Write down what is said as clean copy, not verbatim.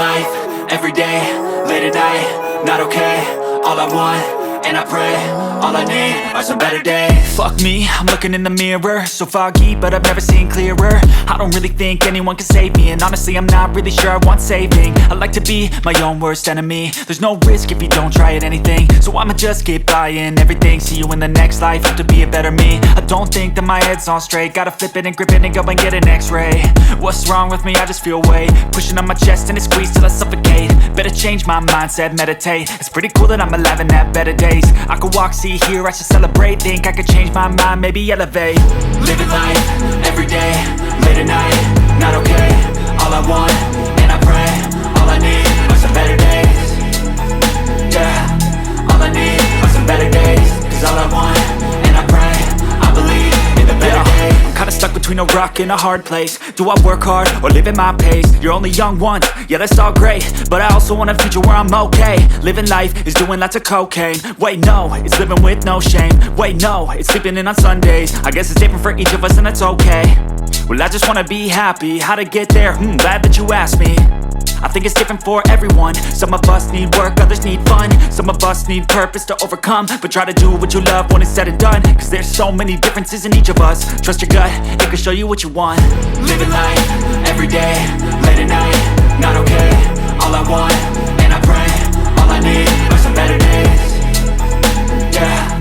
life, everyday, late at night, not okay. All I want, and I pray, all I need are some better days. Fuck me, I'm looking in the mirror, so foggy, but I've never seen clearer. I don't really think anyone can save me, and honestly I'm not really sure I want saving. I like to be my own worst enemy. There's no risk if you don't try at anything, so I'ma just keep buying everything. See you in the next life, hope to be a better me. I don't think that my head's on straight, gotta flip it and grip it and go and get an x-ray. What's wrong with me? I just feel weight pushing on my chest and it squeezes till I suffocate. Better change my mindset, meditate. It's pretty cool that I'm alive and have better days. I could walk, see, hear, I should celebrate. Think I could change my mind, maybe elevate. Living life, everyday, late at night, not okay. All I want, and I pray, all I need are some better days. Yeah, all I need are some better days. Cause all I want, and I pray, I believe in the better days. I'm kinda stuck between a rock and a hard place. Do I work hard or live at my pace? You're only young once, yeah that's all great, but I also want a future where I'm okay. Living life is doing lots of cocaine. Wait no, it's living with no shame. Wait no, it's sleeping in on Sundays. I guess it's different for each of us and that's okay. Well I just wanna be happy, how to get there? Glad that you asked me. I think it's different for everyone. Some of us need work, others need fun. Some of us need purpose to overcome. But try to do what you love when it's said and done. Cause there's so many differences in each of us. Trust your gut, it can show you what you want. Living life, everyday, late at night, not okay. All I want, and I pray, all I need are some better days. Yeah.